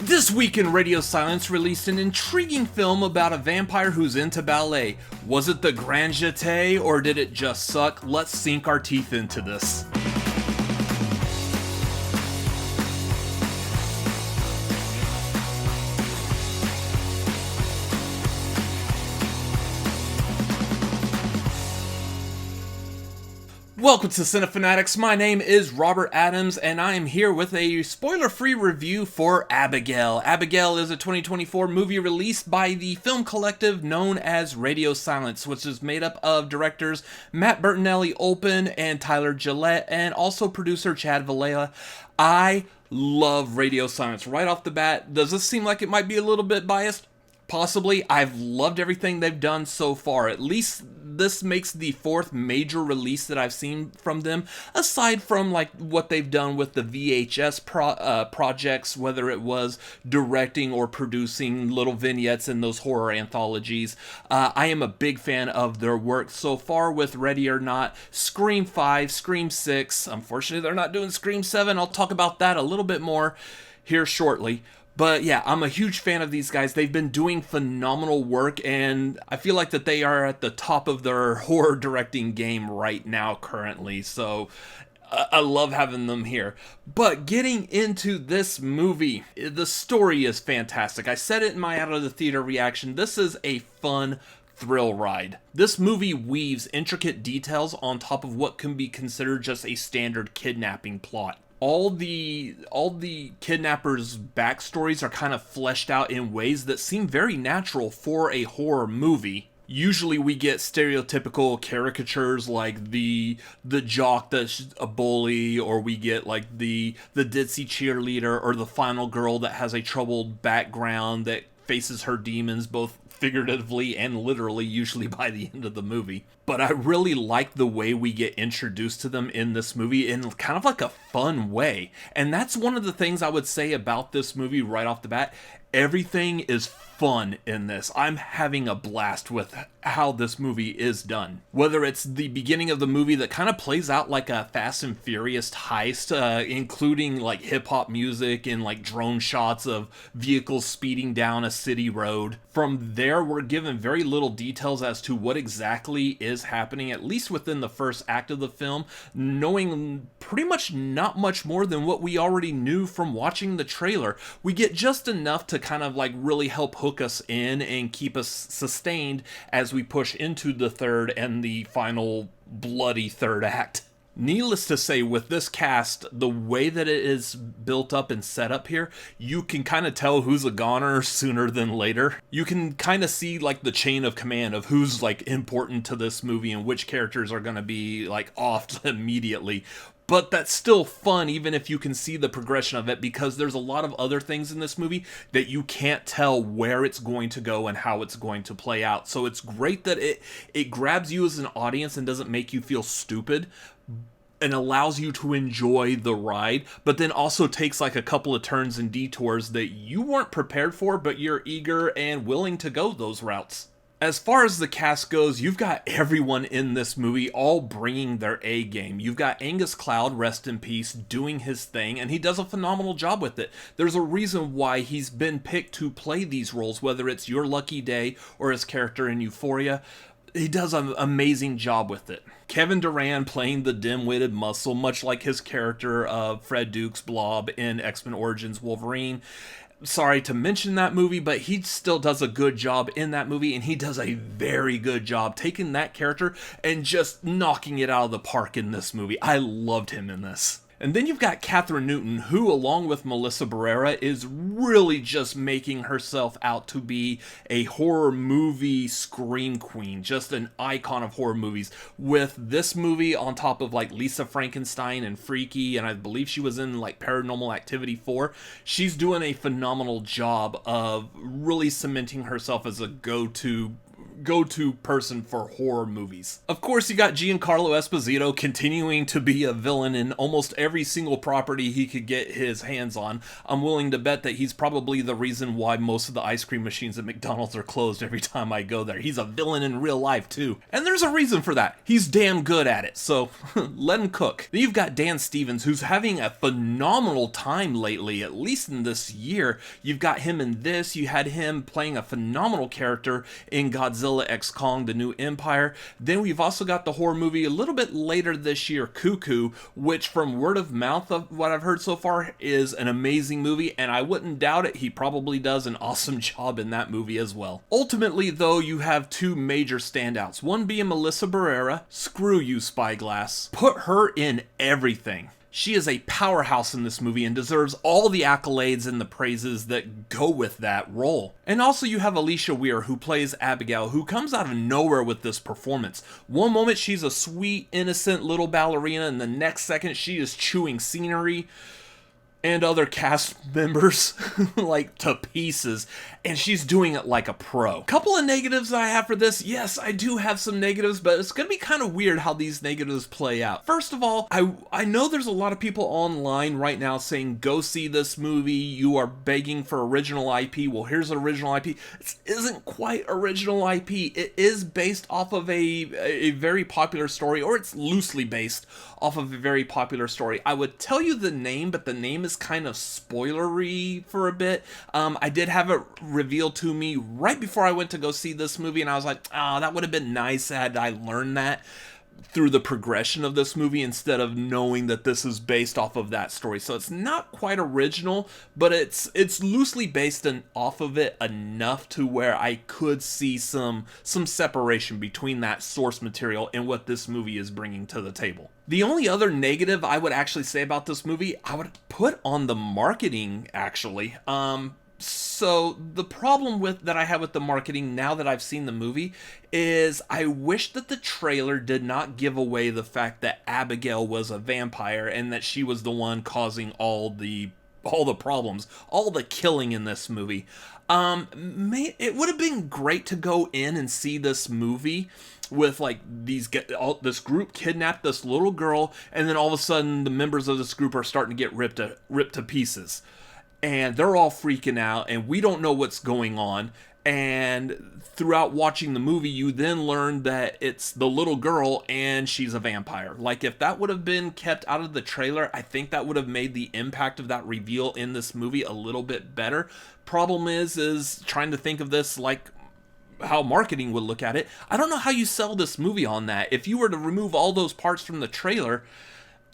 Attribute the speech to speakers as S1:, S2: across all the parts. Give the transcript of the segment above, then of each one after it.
S1: This week in Radio Silence released an intriguing film about a vampire who's into ballet. Was it the Grand Jeté or did it just suck? Let's sink our teeth into this. Welcome to Cinefanatics. My name is Robert Adams, and I am here with a spoiler-free review for Abigail. Abigail is a 2024 movie released by the film collective known as Radio Silence, which is made up of directors Matt Bettinelli-Olpin and Tyler Gillette, and also producer Chad Villella. I love Radio Silence. Right off the bat, does this seem like it might be a little bit biased? Possibly. I've loved everything they've done so far. At least this makes the fourth major release that I've seen from them, aside from like what they've done with the VHS projects, whether it was directing or producing little vignettes in those horror anthologies. I am a big fan of their work so far with Ready or Not, Scream 5, Scream 6. Unfortunately, they're not doing Scream 7. I'll talk about that a little bit more here shortly. But yeah, I'm a huge fan of these guys. They've been doing phenomenal work, and I feel like that they are at the top of their horror directing game right now currently. So I love having them here. But getting into this movie, the story is fantastic. I said it in my out of the theater reaction. This is a fun thrill ride. This movie weaves intricate details on top of what can be considered just a standard kidnapping plot. All the kidnappers' backstories are kind of fleshed out in ways that seem very natural for a horror movie. Usually we get stereotypical caricatures like the jock that's a bully, or we get like the ditzy cheerleader, or the final girl that has a troubled background that faces her demons both figuratively and literally, usually by the end of the movie. But I really like the way we get introduced to them in this movie in kind of like a fun way. And that's one of the things I would say about this movie right off the bat. Everything is fun in this. I'm having a blast with how this movie is done. Whether it's the beginning of the movie that kind of plays out like a Fast and Furious heist, including like hip-hop music and like drone shots of vehicles speeding down a city road. From there, we're given very little details as to what exactly is happening, at least within the first act of the film, knowing pretty much not much more than what we already knew from watching the trailer. We get just enough to kind of like really help hook us in and keep us sustained as we push into the third and the final bloody third act. Needless to say, with this cast, the way that it is built up and set up here, you can kind of tell who's a goner sooner than later. You can kind of see like the chain of command of who's like important to this movie and which characters are going to be like off immediately. But that's still fun, even if you can see the progression of it, because there's a lot of other things in this movie that you can't tell where it's going to go and how it's going to play out. So it's great that it grabs you as an audience and doesn't make you feel stupid, and allows you to enjoy the ride, but then also takes like a couple of turns and detours that you weren't prepared for, but you're eager and willing to go those routes. As far as the cast goes, you've got everyone in this movie all bringing their A game. You've got Angus Cloud, rest in peace, doing his thing, and he does a phenomenal job with it. There's a reason why he's been picked to play these roles, whether it's Your Lucky Day or his character in Euphoria. He does an amazing job with it. Kevin Durand playing the dim-witted muscle, much like his character of Fred Duke's Blob in X-Men Origins Wolverine. Sorry to mention that movie, but he still does a good job in that movie, and he does a very good job taking that character and just knocking it out of the park in this movie. I loved him in this. And then you've got Kathryn Newton, who, along with Melissa Barrera, is really just making herself out to be a horror movie scream queen, just an icon of horror movies. With this movie on top of like Lisa Frankenstein and Freaky, and I believe she was in like Paranormal Activity 4, she's doing a phenomenal job of really cementing herself as a go-to go-to person for horror movies. Of course, you got Giancarlo Esposito continuing to be a villain in almost every single property he could get his hands on. I'm willing to bet that he's probably the reason why most of the ice cream machines at McDonald's are closed every time I go there. He's a villain in real life too. And there's a reason for that. He's damn good at it, so let him cook. Then you've got Dan Stevens, who's having a phenomenal time lately, at least in this year. You've got him in this. You had him playing a phenomenal character in Godzilla x Kong: The New Empire. Then we've also got the horror movie a little bit later this year, Cuckoo, which from word of mouth of what I've heard so far is an amazing movie, and I wouldn't doubt it. He probably does an awesome job in that movie as well. Ultimately, though, you have two major standouts. One being Melissa Barrera. Screw you, Spyglass. Put her in everything. She is a powerhouse in this movie and deserves all the accolades and the praises that go with that role. And also you have Alicia Weir, who plays Abigail, who comes out of nowhere with this performance. One moment she's a sweet, innocent little ballerina, and the next second she is chewing scenery and other cast members like to pieces, and she's doing it like a pro. Couple of negatives I have for this. Yes, I do have some negatives, but it's gonna be kind of weird how these negatives play out. First of all, I know there's a lot of people online right now saying go see this movie, you are begging for original IP. Well, here's original IP. It isn't quite original IP. It is based off of a very popular story, or it's loosely based off of a very popular story. I would tell you the name, but the name is kind of spoilery for a bit. I did have it revealed to me right before I went to go see this movie, and I was like, that would have been nice had I learned that through the progression of this movie instead of knowing that this is based off of that story. So it's not quite original, but it's loosely based off of it enough to where I could see some separation between that source material and what this movie is bringing to the table. The only other negative I would actually say about this movie, I would put on the marketing, actually. So the problem that I have with the marketing now that I've seen the movie is I wish that the trailer did not give away the fact that Abigail was a vampire and that she was the one causing all the problems, all the killing in this movie. It would have been great to go in and see this movie with like this group kidnapped this little girl, and then all of a sudden the members of this group are starting to get ripped to pieces. And they're all freaking out, and we don't know what's going on. And throughout watching the movie, you then learn that it's the little girl and she's a vampire. Like, if that would have been kept out of the trailer, I think that would have made the impact of that reveal in this movie a little bit better. Problem is trying to think of this like how marketing would look at it. I don't know how you sell this movie on that. If you were to remove all those parts from the trailer,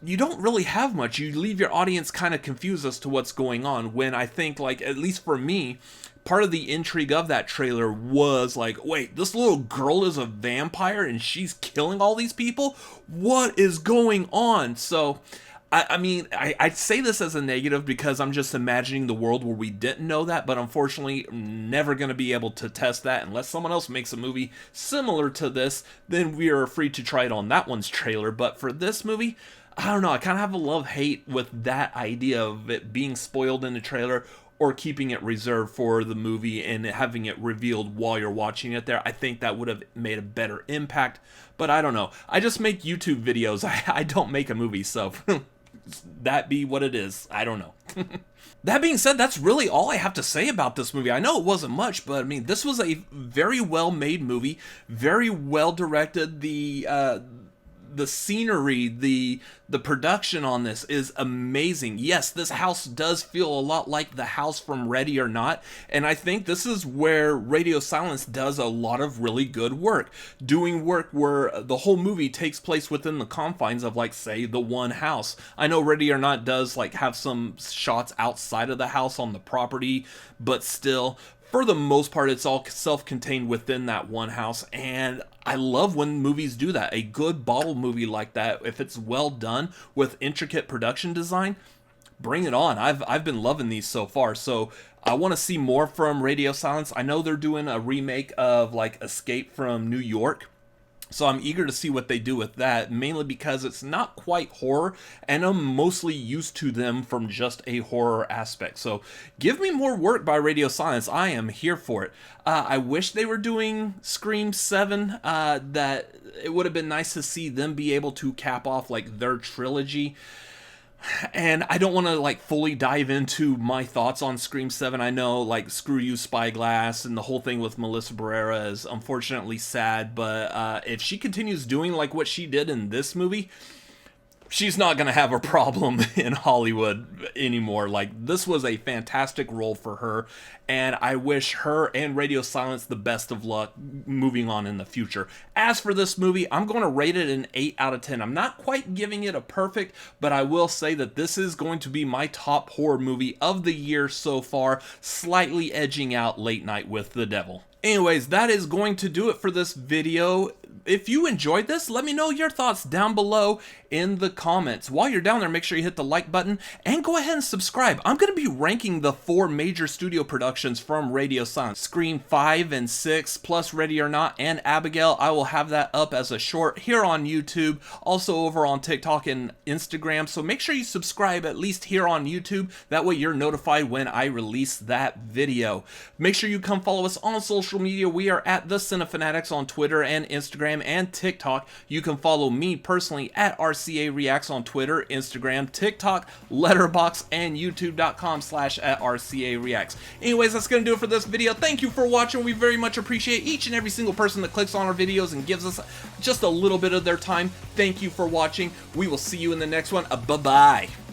S1: you don't really have much. You leave your audience kind of confused as to what's going on, when I think, like, at least for me, part of the intrigue of that trailer was like, wait, this little girl is a vampire and she's killing all these people? What is going on? So, I'd say this as a negative because I'm just imagining the world where we didn't know that, but unfortunately, I'm never going to be able to test that unless someone else makes a movie similar to this. Then we are free to try it on that one's trailer. But for this movie, I don't know, I kind of have a love-hate with that idea of it being spoiled in the trailer or keeping it reserved for the movie and having it revealed while you're watching it there. I think that would have made a better impact, but I don't know. I just make YouTube videos. I don't make a movie, so that be what it is. I don't know. That being said, that's really all I have to say about this movie. I know it wasn't much, but I mean, this was a very well-made movie, very well-directed. The scenery, the production on this is amazing. Yes, this house does feel a lot like the house from Ready or Not, and I think this is where Radio Silence does a lot of really good work. Doing work where the whole movie takes place within the confines of, like, say, the one house. I know Ready or Not does, like, have some shots outside of the house on the property, but still, for the most part, it's all self-contained within that one house, and I love when movies do that. A good bottle movie like that, if it's well done with intricate production design, bring it on. I've been loving these so far, so I want to see more from Radio Silence. I know they're doing a remake of, like, Escape from New York, So I'm eager to see what they do with that, mainly because it's not quite horror, and I'm mostly used to them from just a horror aspect. So give me more work by Radio Silence. I am here for it. I wish they were doing Scream 7. That it would have been nice to see them be able to cap off like their trilogy. And I don't want to like fully dive into my thoughts on Scream 7. I know like Screw You Spyglass and the whole thing with Melissa Barrera is unfortunately sad, but if she continues doing like what she did in this movie, she's not going to have a problem in Hollywood anymore. Like, this was a fantastic role for her, and I wish her and Radio Silence the best of luck moving on in the future. As for this movie, I'm going to rate it an 8 out of 10. I'm not quite giving it a perfect, but I will say that this is going to be my top horror movie of the year so far, slightly edging out Late Night with the Devil. Anyways, that is going to do it for this video. If you enjoyed this, let me know your thoughts down below in the comments. While you're down there, make sure you hit the like button and go ahead and subscribe. I'm going to be ranking the 4 major studio productions from Radio Silence. Scream 5 and 6, plus Ready or Not and Abigail. I will have that up as a short here on YouTube, also over on TikTok and Instagram. So make sure you subscribe at least here on YouTube. That way you're notified when I release that video. Make sure you come follow us on social media. We are at The Cinefanatics on Twitter and Instagram and TikTok. You can follow me personally at RCA Reacts on Twitter, Instagram, TikTok, Letterboxd, and YouTube.com/@RCA Reacts. Anyways, that's going to do it for this video. Thank you for watching. We very much appreciate each and every single person that clicks on our videos and gives us just a little bit of their time. Thank you for watching. We will see you in the next one. Bye-bye.